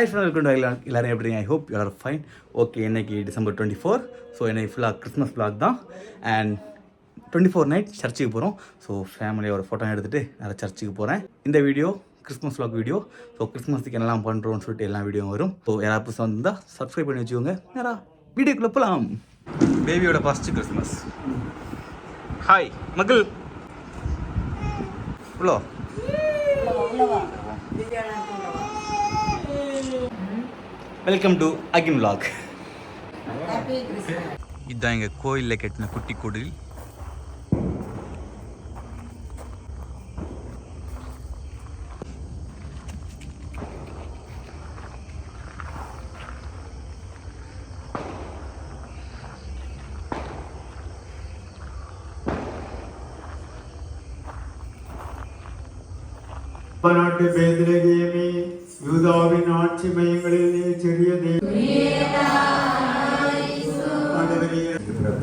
Welcome to எல்லாரும் எப்படிங்க? I hope you are fine. Okay, இன்னைக்கு December 24. ஸோ இன்னைக்கு ஃபுல்லாக கிறிஸ்மஸ் vlog தான். அண்ட் 24 நைட் சர்ச்சுக்கு போகிறோம். ஸோ ஃபேமிலியாக ஒரு ஃபோட்டோ எடுத்துகிட்டு நான் சர்ச்சுக்கு போகிறேன். இந்த video Christmas vlog video. So கிறிஸ்மஸுக்கு என்னெல்லாம் பண்ணுறோன்னு சொல்லிட்டு எல்லா வீடியோவும் வரும். ஸோ யாராவது புதுசாக வந்தால் சப்ஸ்கிரைப் பண்ணி வச்சுக்கோங்க. நேரா வீடியோக்குள்ளே போகலாம். பேபியோட ஃபர்ஸ்ட் கிறிஸ்மஸ். ஹாய் மகள் இவ்வளோ வெல்கம் டு அகின் vlog. இதுதான் எங்கள் கோயிலில் கட்டின குட்டி கோயில். நாட்டு பேதிரகேமி யூதாவின் ஆட்சி மையங்களில் நீ சிறிய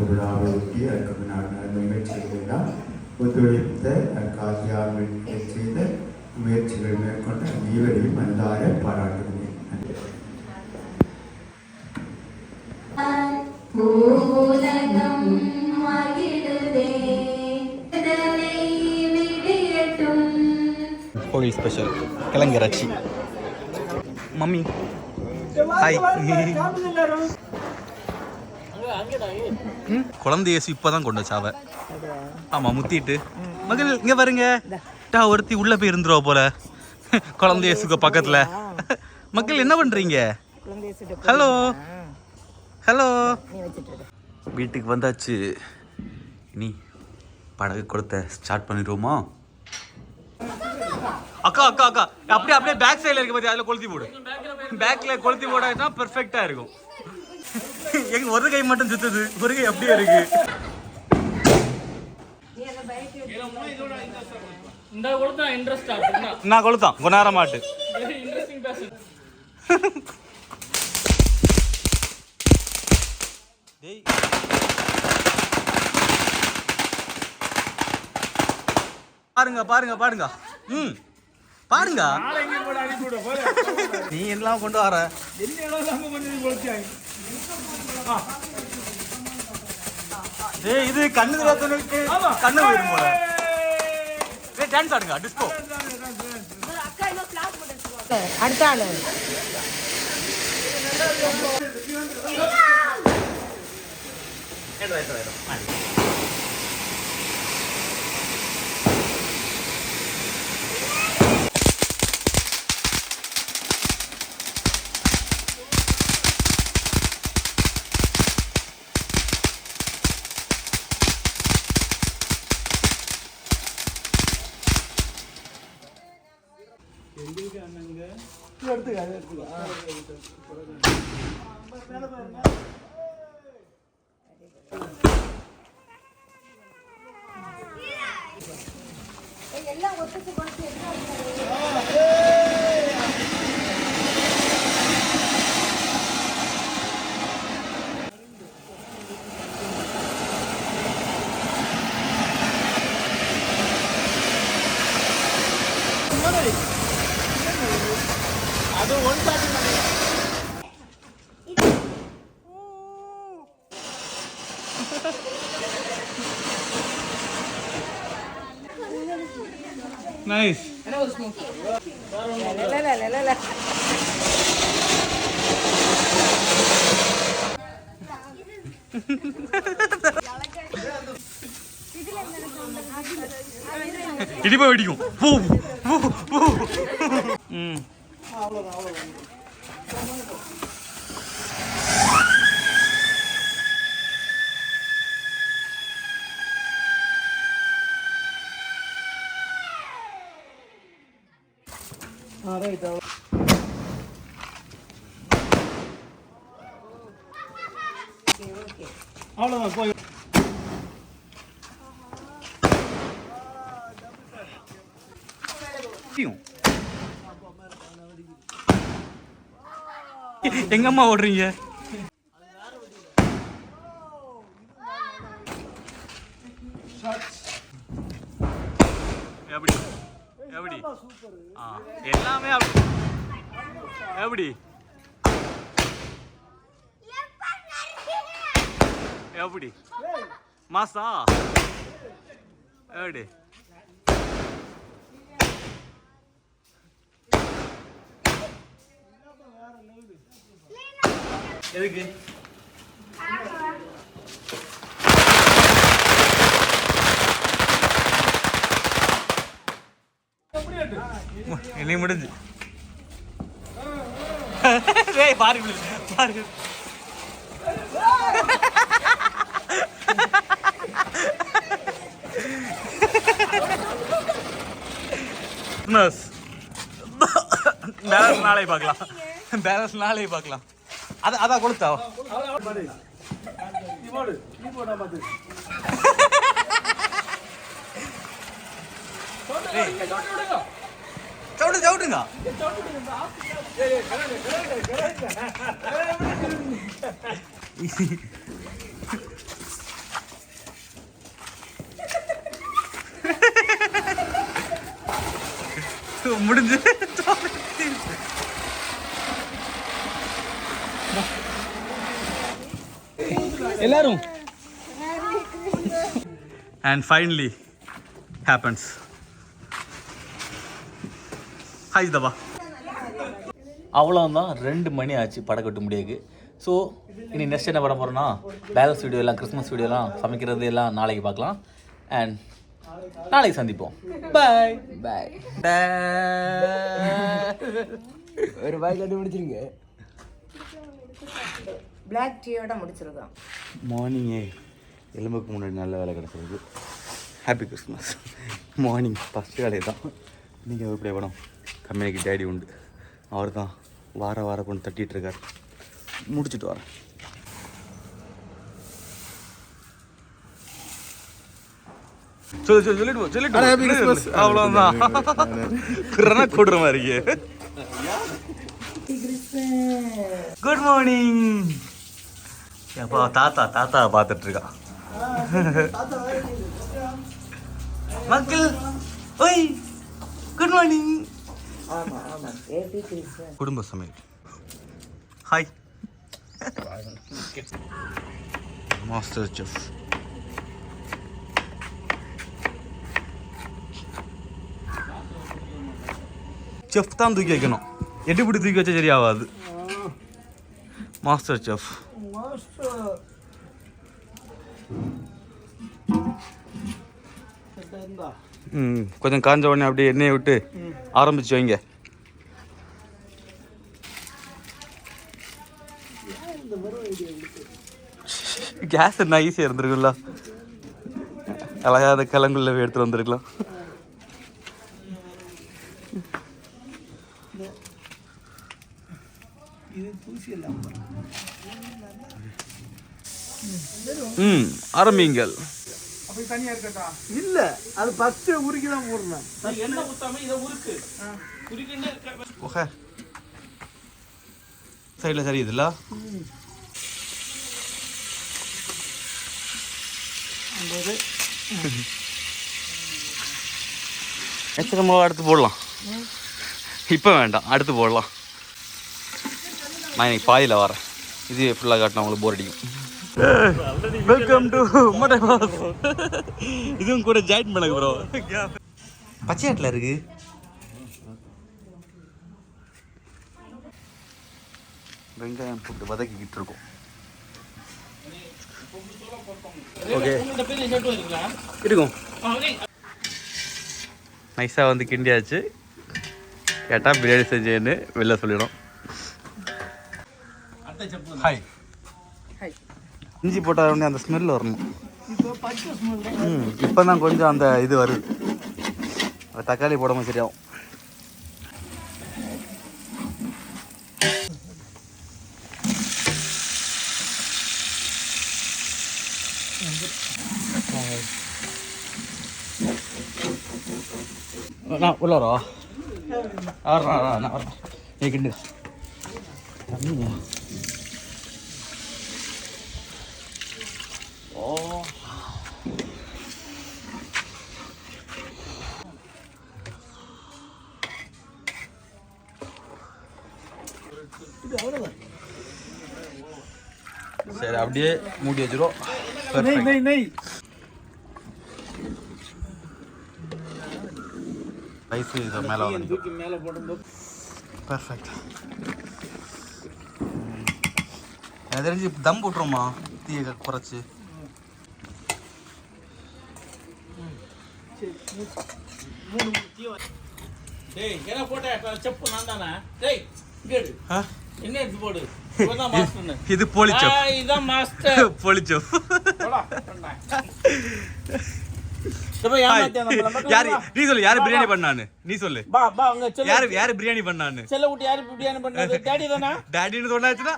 விழாவையொட்டி முயற்சிகளெல்லாம் ஒத்துழைத்த காசியார் செய்த முயற்சிகள் மேற்கொண்ட அனைவரையும் மனதார பாராட்டுகிறேன். கோயில் ஸ்பெஷல் கிழங்கிறைச்சி. Mummy hi. குழந்தை இயேசு இப்பதான் கொண்டு வச்சாவ. ஆமா முத்திட்டு மகள் இங்க பாருங்க. ஒருத்தி உள்ள போய் இருந்துருவா போல குழந்தை இயேசுக்கு பக்கத்துல. மக்கள் என்ன பண்றீங்க? Hello hello. வீட்டுக்கு வந்தாச்சு. இனி படகு கொடுத்த ஸ்டார்ட் பண்ணிடுவோமா? அக்கா அக்கா அக்கா அப்படியே அப்படியே பேக் சைடில் இருக்கு பாத்தி, அதில் கொளுத்தி போடு. பேக்கில் கொளுத்தி போட்டா பெர்ஃபெக்டாக இருக்கும். எங்க ஒரு கை மட்டும் சுத்துது, ஒரு கை அப்படியே இருக்கு. நான் கொளுத்தான் கொஞ்ச நேரம் மாட்டு. பாருங்க பாருங்க பாருங்க. ம் பாருங்க. நீ எல்லாம் கொண்டு வர இது கண்ணு கண்ணு போயிடும் போல. டான்ஸ் ஆடுங்க டிஸ்கோ. அடுத்த ஆளு எல்லாம் ஒத்துக்கு அது ஒன் சாட்டி நைஸ். இடிப்பா வெடிக்கும். அவ்வளோதான் போய் எங்க அம்மா ஓடுறீங்க? எப்படி எப்படி எல்லாமே எப்படி எப்படி மாசா எப்படி எதுக்கு இனி முடிஞ்சு பாரு பாரு பேலன்ஸ் நாளை பார்க்கலாம் பேலன்ஸ் நாளை பார்க்கலாம் அதான் கொடுத்தா சவுட்டுங்க முடிஞ்சு எல்லாரும் and finally happens ஹாய் தபா அவ்வளோதான் 2 மணி ஆச்சு படம் கட்ட முடியாது ஸோ இனி நெக்ஸ்ட் என்ன பண்ண போகிறோன்னா பேலன்ஸ் வீடியோ எல்லாம் கிறிஸ்மஸ் வீடியோலாம் சமைக்கிறது எல்லாம் நாளைக்கு பார்க்கலாம் அண்ட் நாளைக்கு சந்திப்போம் பாய் பாய் ஒரு பாய் கட்டி முடிச்சிருங்க பிளாக் டீயோட முடிச்சிருக்கோம் மார்னிங்கே எலும்புக்கு முன்னாடி நல்ல வேலை கிடச்சிருக்கு ஹாப்பி கிறிஸ்மஸ் மார்னிங் ஃபஸ்ட்டு வேலையை தான் நீங்கள் எப்படி படம் கம்பெனிக்கு டேடி உண்டு அவர் தான் வார கொண்டு தட்டிகிட்ருக்கார் முடிச்சுட்டு வரேன் சொல்லிட்டு அவ்வளோதான் கொடுற மாதிரி குட் மார்னிங் அப்பா தாத்தா பார்த்துட்டு இருக்கான் மக்கள் ஓய் குட் மார்னிங் குடும்ப சமையல் ஹாய் மாஸ்டர் செஃப் செஃப் தான் தூக்கி வைக்கணும் எட்டுப்படி தூக்கி வச்சா சரியாகாது மாஸ்டர் செஃப் கொஞ்சம் காஞ்ச உடனே அப்படியே எண்ணெயை விட்டு ஆரம்பிச்சு வைங்க கேஸ் என்ன ஈஸியாக இருந்திருக்குல்ல அழகாத கிழங்குள்ள எடுத்துட்டு வந்திருக்கலாம் ஆரம்பிங்கள் இல்ல அது ஃபர்ஸ்ட் உருக்கி தான் போடணும் ஓகே சைடில் சரி இதுல நம்ம அடுத்து போடலாம் இப்போ வேண்டாம் அடுத்து போடலாம் நான் இன்னைக்கு பாதியில் வரேன் இது ஃபுல்லாக காட்டினா உங்களுக்கு போர் அடிக்கும் வெல்கம் டு மட்டை பாஸ் இதுவும் கூட ஜாயின் பண்ணுங்க ப்ரோ பச்சையாட்டில் இருக்கு வெங்காயம் போட்டு வதக்கிக்கிட்டு இருக்கோம் ஓகே இருக்கும் நைஸாக வந்து கிண்டியாச்சு கேட்டால் பிரியாணி செஞ்சேன்னு வெளில சொல்லிடும் ஹாய் இஞ்சி போட்டால் உடனே அந்த ஸ்மெல் வரணும் இப்போ தான் கொஞ்சம் அந்த இது வருது தக்காளி போடாமல் சரியாகும் நான் உள்ள வரவா நான் வரேன் நீ கிண்டு தண்ணியா ஓ சரி அப்படியே மூடி வச்சிரும் நெய் நெய் நெய் ரைஸ் இது மேலே தூக்கி மேல போடும்போது பர்ஃபெக்ட். எனக்கு தெரிஞ்சு தம் போட்டுருமா தீயை குறைச்சி. டேய் என்ன போட்ட செப்பு நான் தானே டேய் கேடு என்ன எடுத்து போடு இவதான் மாஸ்டர். இது போலிச்சோ இதான் மாஸ்டர் போலிச்சோ. போடா சபை யாமத்தே நம்ம யாரு நீ சொல்லு யாரு பிரியாணி பண்ணானு நீ சொல்லு. பா பா அங்க செல்ல யாரு பிரியாணி பண்ணானு செல்ல ஊட்டி யாரு பிரியாணி பண்ணது டாடி தானா டாடின்னு சொன்னாச்சுனா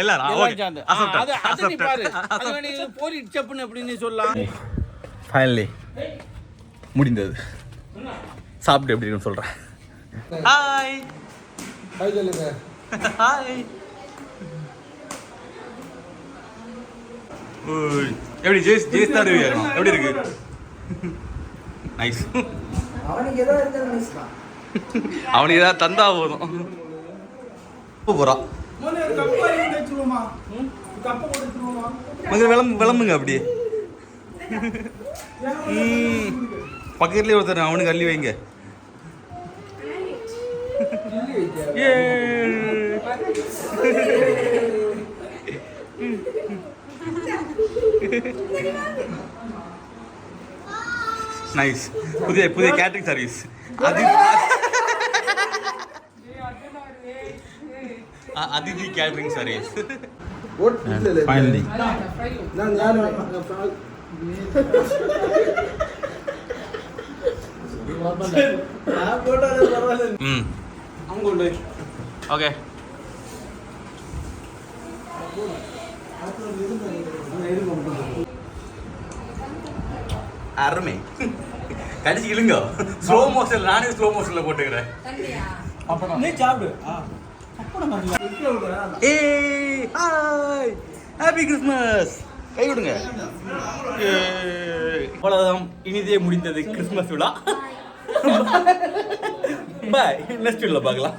எல்லாரும் அது நீ பாரு அது வேணி போலி செப்புன்னு எப்படி நீ சொல்லலாம். ஃபைனலி முடிந்தது. சாப்பிட்டு எப்படி இருக்குன்னு சொல்றேன். ஹாய் ஹாய் சொல்லுங்க. ஹாய். ஓய் எப்படி ஜெயிஸ் தான் இருக்கணும். எப்படி இருக்கு? நைஸ். அவனுக்கு ஏதோ இருந்தாலும் மிஸ்மா அவனுக்கு ஏதாவது தந்தா போதும். போறா மோனே கப்பா இங்க வெச்சுருமா கப்பா போட்டுருமா மங்க விளம்புங்க அப்படியே. பக்கத்துலேயே ஒருத்தர் அவனுக்கு அள்ளி வைங்க. நைஸ். புதிய catering service. Aditi catering service. Finally okay அருமை. கடிச்சு இழுங்க. ஸ்லோ மோஷன் நானே ஸ்லோ மோஷன்ல போட்டுக்கிறேன். நீ சாப்பிடு. ஏய் ஹாய் ஹாப்பி கிறிஸ்மஸ். கை கொடுங்க. அவ்வளவுதான் இனிதே முடிந்தது கிறிஸ்மஸ் விழா. பாய். நெக்ஸ்ட் வீடியோல பார்க்கலாம்.